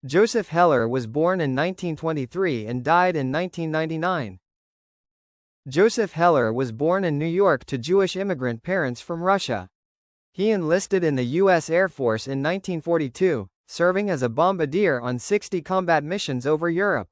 Joseph Heller was born in 1923 and died in 1999. Joseph Heller was born in New York to Jewish immigrant parents from Russia. He enlisted in the U.S. Air Force in 1942, serving as a bombardier on 60 combat missions over Europe.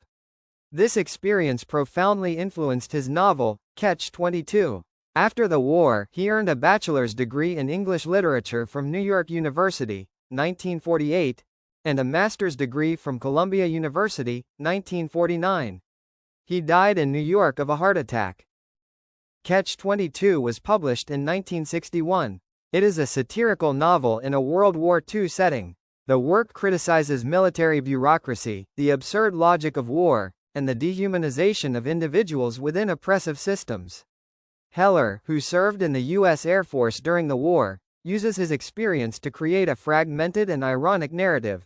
This experience profoundly influenced his novel, Catch-22. After the war, he earned a bachelor's degree in English literature from New York University, 1948, and a master's degree from Columbia University, 1949. He died in New York of a heart attack. Catch-22 was published in 1961. It is a satirical novel in a World War II setting. The work criticizes military bureaucracy, the absurd logic of war, and the dehumanization of individuals within oppressive systems. Heller, who served in the U.S. Air Force during the war, uses his experience to create a fragmented and ironic narrative.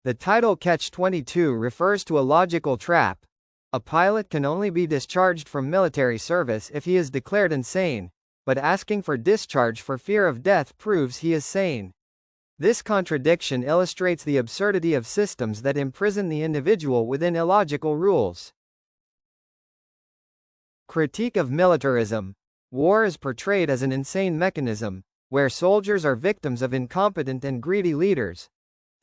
The title Catch-22 refers to a logical trap. A pilot can only be discharged from military service if he is declared insane, but asking for discharge for fear of death proves he is sane. This contradiction illustrates the absurdity of systems that imprison the individual within illogical rules. Critique of militarism. War is portrayed as an insane mechanism, where soldiers are victims of incompetent and greedy leaders,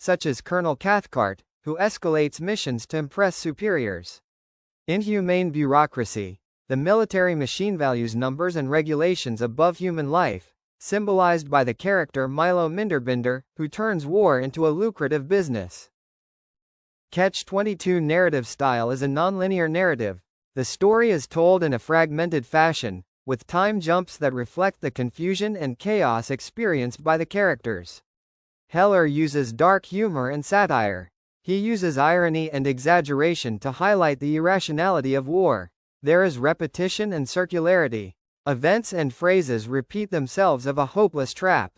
such as Colonel Cathcart, who escalates missions to impress superiors. Inhumane bureaucracy. The military machine values numbers and regulations above human life, symbolized by the character Milo Minderbinder, who turns war into a lucrative business. Catch-22 narrative style is a nonlinear narrative. The story is told in a fragmented fashion, with time jumps that reflect the confusion and chaos experienced by the characters. Heller uses dark humor and satire. He uses irony and exaggeration to highlight the irrationality of war. There is repetition and circularity. Events and phrases repeat themselves of a hopeless trap.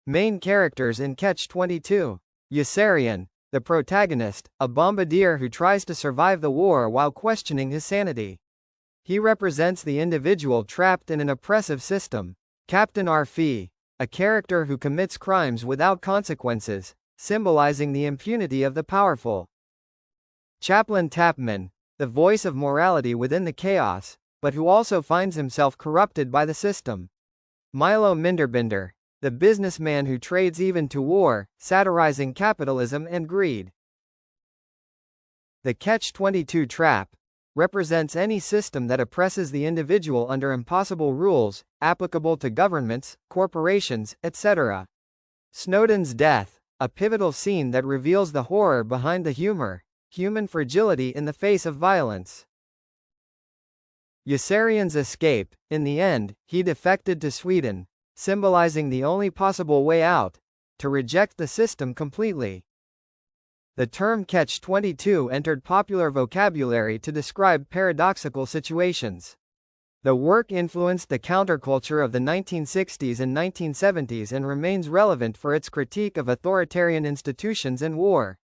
Main characters in Catch-22. Yossarian, the protagonist, a bombardier who tries to survive the war while questioning his sanity. He represents the individual trapped in an oppressive system. Captain Arfi, a character who commits crimes without consequences, symbolizing the impunity of the powerful. Chaplain Tapman, the voice of morality within the chaos, but who also finds himself corrupted by the system. Milo Minderbinder, the businessman who trades even to war, satirizing capitalism and greed. The Catch-22 trap represents any system that oppresses the individual under impossible rules, applicable to governments, corporations, etc. Snowden's death, a pivotal scene that reveals the horror behind the humor, human fragility in the face of violence. Yossarian's escape. In the end, he defected to Sweden, symbolizing the only possible way out, to reject the system completely. The term Catch-22 entered popular vocabulary to describe paradoxical situations. The work influenced the counterculture of the 1960s and 1970s and remains relevant for its critique of authoritarian institutions and war.